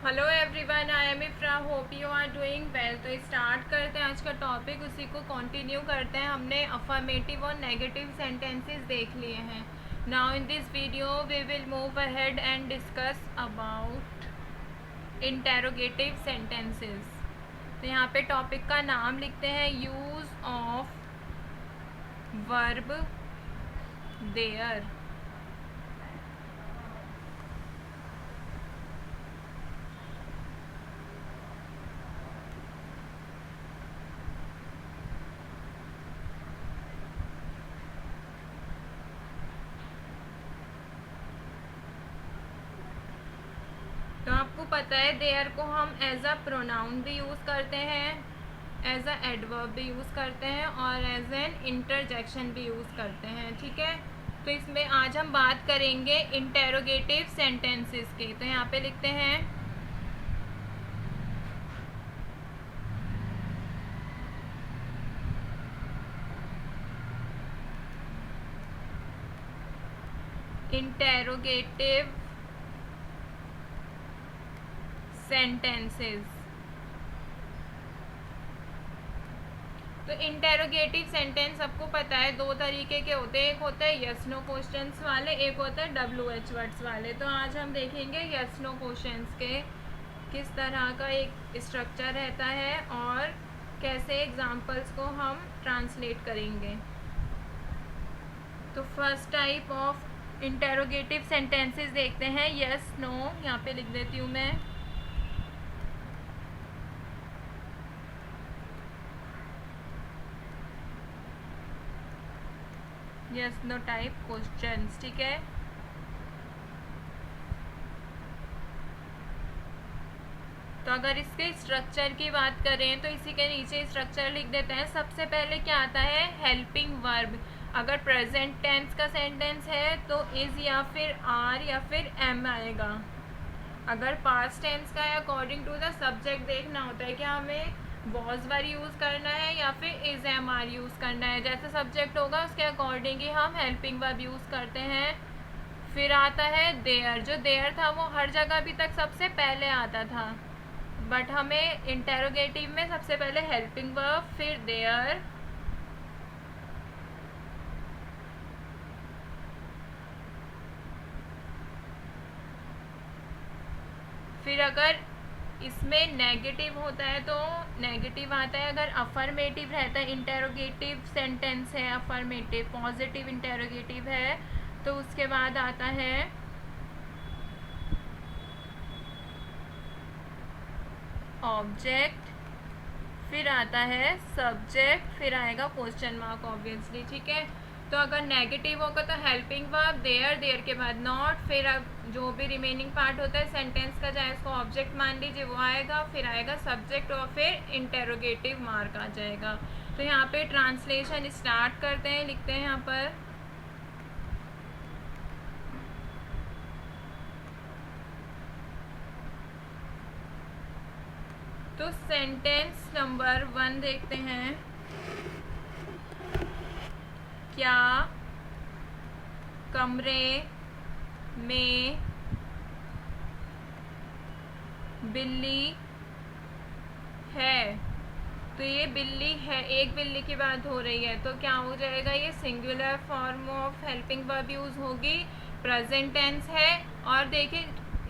Hello everyone, I am Ifra, hope you are doing well. तो start करते हैं आज का टॉपिक, उसी को कंटिन्यू करते हैं। हमने अफर्मेटिव और नेगेटिव सेंटेंसेस देख लिए हैं। Now in this video we will move ahead and discuss about interrogative sentences. तो यहाँ पे टॉपिक का नाम लिखते हैं, यूज़ ऑफ वर्ब देयर। तो आपको पता है देयर को हम एज अ प्रोनाउन भी यूज़ करते हैं, एज अ एडवर्ब भी यूज़ करते हैं और एज एन इंटरजेक्शन भी यूज़ करते हैं। ठीक है, तो इसमें आज हम बात करेंगे इंटेरोगेटिव सेंटेंसेस की। तो यहाँ पे लिखते हैं इंटेरोगेटिव सेंटेंसेस। तो इंटेरोगेटिव सेंटेंस सबको पता है दो तरीके के होते हैं, एक होता है यस नो क्वेश्चंस वाले, एक होता है WH वर्ड्स वाले। तो आज हम देखेंगे यस नो क्वेश्चंस के किस तरह का एक स्ट्रक्चर रहता है और कैसे एग्जाम्पल्स को हम ट्रांसलेट करेंगे। तो first type of interrogative sentences देखते हैं, यस नो। यहाँ पे लिख देती हूँ मैं, यस नो टाइप क्वेश्चंस। ठीक है, तो अगर इसके स्ट्रक्चर की बात करें तो इसी के नीचे स्ट्रक्चर लिख देते हैं। सबसे पहले क्या आता है, हेल्पिंग वर्ब। अगर प्रेजेंट टेंस का सेंटेंस है तो इज या फिर आर या फिर एम आएगा। अगर पास्ट टेंस का है, अकॉर्डिंग टू द सब्जेक्ट देखना होता है कि हमें वॉज वर यूज़ करना है या फिर इज एम आर यूज़ करना है। जैसा सब्जेक्ट होगा उसके अकॉर्डिंग ही हम हेल्पिंग वर्ब यूज़ करते हैं। फिर आता है देयर। जो देयर था वो हर जगह अभी तक सबसे पहले आता था, बट हमें इंटेरोगेटिव में सबसे पहले हेल्पिंग वर्ब, फिर देयर, फिर अगर इसमें नेगेटिव होता है तो नेगेटिव आता है। अगर अफर्मेटिव रहता है, इंटेरोगेटिव सेंटेंस है, अफर्मेटिव पॉजिटिव इंटेरोगेटिव है, तो उसके बाद आता है ऑब्जेक्ट, फिर आता है सब्जेक्ट, फिर आएगा क्वेश्चन मार्क ऑब्वियसली। ठीक है, तो अगर नेगेटिव होगा तो हेल्पिंग वर्ब, देयर, देयर के बाद नॉट, फिर अब जो भी रिमेनिंग पार्ट होता है सेंटेंस का, चाहे इसको ऑब्जेक्ट मान लीजिए, वो आएगा, फिर आएगा सब्जेक्ट और फिर इंटेरोगेटिव मार्क आ जाएगा। तो यहाँ पे ट्रांसलेशन स्टार्ट करते हैं, लिखते हैं यहाँ पर, तो सेंटेंस नंबर 1 देखते हैं। क्या कमरे में बिल्ली है? तो ये बिल्ली है, एक बिल्ली की बात हो रही है, तो क्या हो जाएगा, ये singular form of helping verb use होगी, प्रेजेंट टेंस है। और देखिए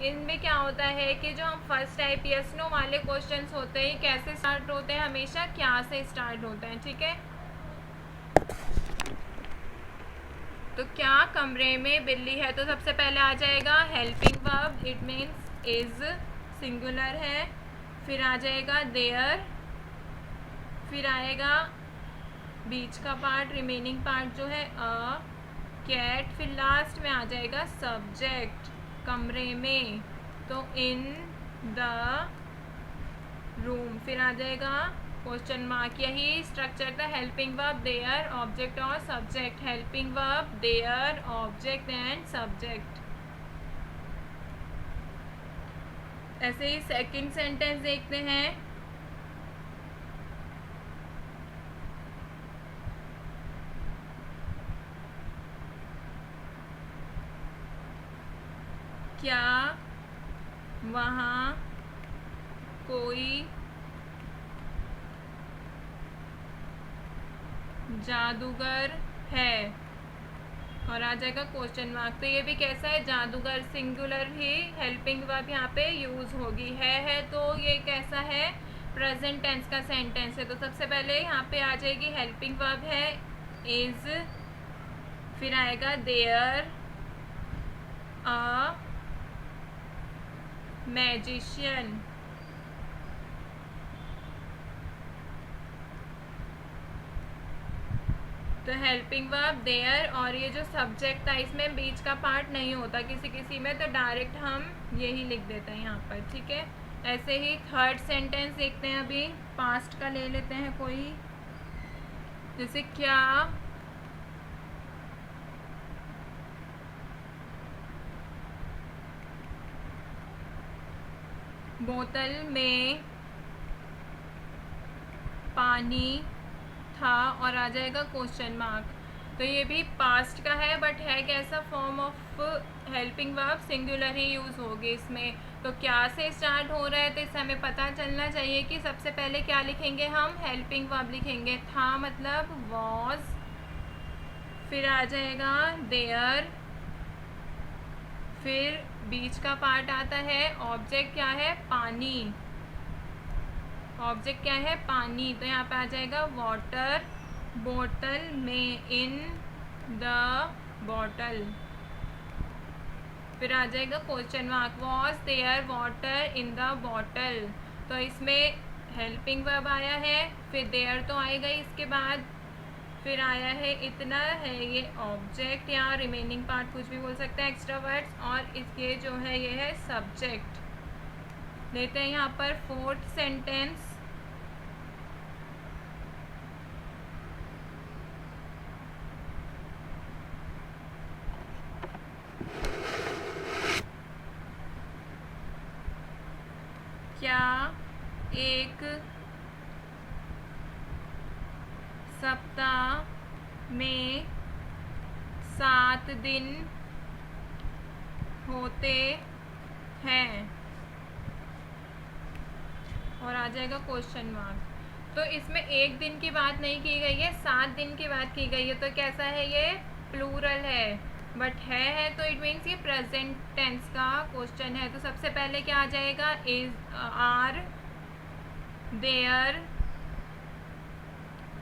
इनमें क्या होता है कि जो हम फर्स्ट टाइप यस नो वाले क्वेश्चंस होते हैं कैसे स्टार्ट होते हैं, हमेशा क्या से स्टार्ट होते हैं। ठीक है, तो क्या कमरे में बिल्ली है, तो सबसे पहले आ जाएगा helping verb, it means is, singular है। फिर आ जाएगा देयर, फिर आएगा बीच का पार्ट, रिमेनिंग पार्ट जो है अ कैट, फिर लास्ट में आ जाएगा सब्जेक्ट, कमरे में, तो इन द रूम, फिर आ जाएगा क्वेश्चन मार्क। यही स्ट्रक्चर था हेल्पिंग वर्ब, देयर, ऑब्जेक्ट और subject, helping verb, there, object and subject. ऐसे ही सेकंड सेंटेंस देखते हैं। क्या वहाँ कोई जादूगर है, और आ जाएगा क्वेश्चन मार्क। तो ये भी कैसा है, जादूगर, सिंगुलर ही हेल्पिंग वर्ब यहाँ पे यूज होगी। है तो ये कैसा है, प्रेजेंट टेंस का सेंटेंस है। तो सबसे पहले यहाँ पे आ जाएगी हेल्पिंग वर्ब है इज, फिर आएगा देयर अ मैजिशियन, तो हेल्पिंग वर्ब देयर, और ये जो सब्जेक्ट था इसमें बीच का पार्ट नहीं होता किसी किसी में, तो डायरेक्ट हम यही लिख देते हैं यहाँ पर, ठीक है। ऐसे ही थर्ड सेंटेंस देखते हैं, अभी पास्ट का ले लेते हैं कोई, जैसे क्या बोतल में पानी था, और आ जाएगा क्वेश्चन मार्क। तो ये भी पास्ट का है, बट है कैसा, form of helping verb, singular he use होगी इसमें। तो क्या से स्टार्ट हो रहा है, तो इससे हमें पता चलना चाहिए कि सबसे पहले क्या लिखेंगे हम, हेल्पिंग वर्ब लिखेंगे। था मतलब वॉज, फिर आ जाएगा देयर, फिर बीच का पार्ट आता है, ऑब्जेक्ट क्या है, पानी, ऑब्जेक्ट क्या है, पानी, तो यहाँ पे आ जाएगा वाटर, बोतल में, इन द बॉटल, फिर आ जाएगा question mark, was there water in the bottle. तो इसमें हेल्पिंग वर्ब आया है, फिर देयर तो आएगा इसके बाद, फिर आया है इतना है ये ऑब्जेक्ट, या रिमेनिंग पार्ट कुछ भी बोल सकते हैं, एक्स्ट्रा वर्ड्स, और इसके जो है ये है सब्जेक्ट। लेते हैं यहाँ पर फोर्थ सेंटेंस, क्या एक सप्ताह में 7 दिन होते हैं, और आ जाएगा क्वेश्चन मार्क। तो इसमें एक दिन की बात नहीं की गई है, 7 दिन की बात की गई है, तो कैसा है, ये प्लूरल है, बट है तो इट मीन्स ये प्रेजेंट टेंस का क्वेश्चन है। तो सबसे पहले क्या आ जाएगा, इज, आर, देयर,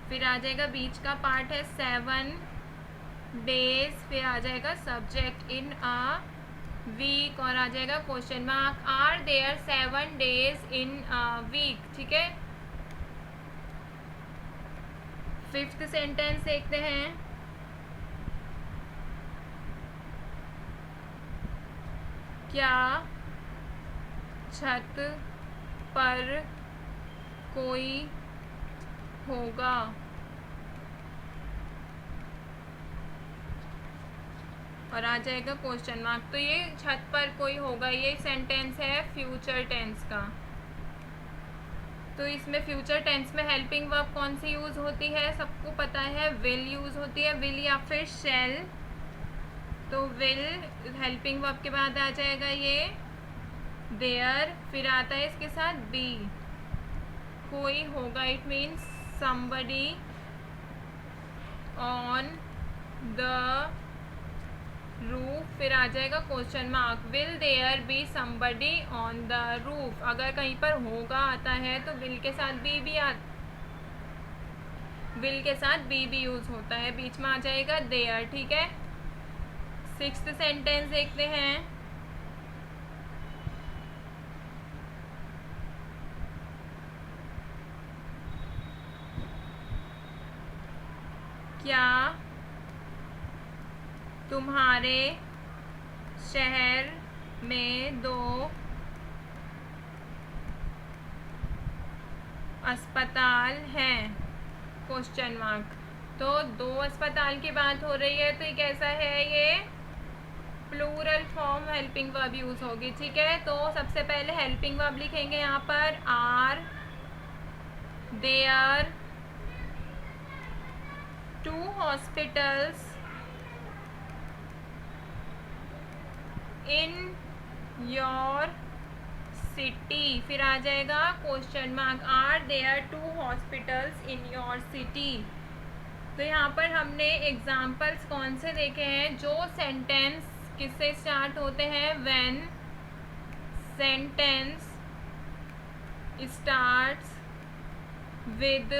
फिर आ जाएगा बीच का पार्ट है 7 डेज, फिर आ जाएगा सब्जेक्ट इन अ वीक, और आ जाएगा question mark, are there 7 days in a week, ठीक है। फिफ्थ सेंटेंस देखते हैं, क्या छत पर कोई होगा, और आ जाएगा क्वेश्चन मार्क। तो ये छत पर कोई होगा, ये सेंटेंस है फ्यूचर टेंस का। तो इसमें फ्यूचर टेंस में हेल्पिंग वर्ब कौन सी यूज होती है, सबको पता है, विल यूज होती है, विल या फिर शैल। तो विल हेल्पिंग वर्ब के बाद आ जाएगा ये देयर, फिर आता है इसके साथ बी, कोई होगा, it means somebody on the roof, फिर आ जाएगा question mark, will there be somebody on the roof। अगर कहीं पर होगा आता है तो विल के साथ बी भी विल के साथ बी भी यूज होता है, बीच में आ जाएगा देयर, ठीक है। सिक्स्थ सेंटेंस देखते हैं, क्या तुम्हारे शहर में 2 अस्पताल हैं, क्वेश्चन मार्क। तो 2 अस्पताल की बात हो रही है, तो ये कैसा है, ये plural form helping verb use होगी, ठीक है। तो सबसे पहले हेल्पिंग वर्ब लिखेंगे यहाँ पर, are there 2 hospitals in your city, फिर आ जाएगा question mark, are there 2 hospitals in your city. तो यहाँ पर हमने एग्जाम्पल्स कौन से देखे हैं, जो सेंटेंस किससे स्टार्ट होते हैं, व्हेन सेंटेंस स्टार्ट्स विद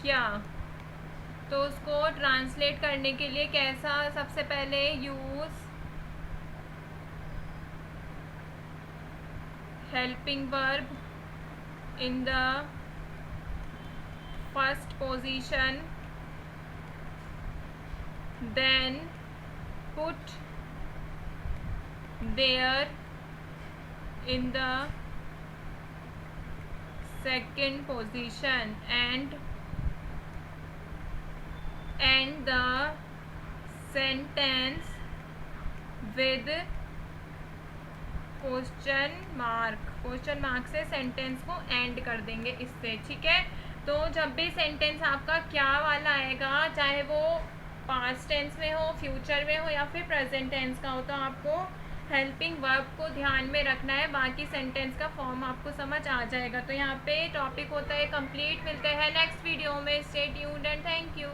क्या। तो उसको ट्रांसलेट करने के लिए कैसा, सबसे पहले use helping verb in the first position, then put there in the second position and end the sentence with question mark. Question mark से सेंटेंस को एंड कर देंगे इससे, ठीक है। तो जब भी सेंटेंस आपका क्या वाला आएगा, चाहे वो पास्ट टेंस में हो, फ्यूचर में हो या फिर प्रेजेंट टेंस का हो, तो आपको हेल्पिंग वर्ब को ध्यान में रखना है, बाकी सेंटेंस का फॉर्म आपको समझ आ जाएगा। तो यहाँ पे टॉपिक होता है कंप्लीट। मिलते हैं नेक्स्ट वीडियो में, stay tuned and thank you.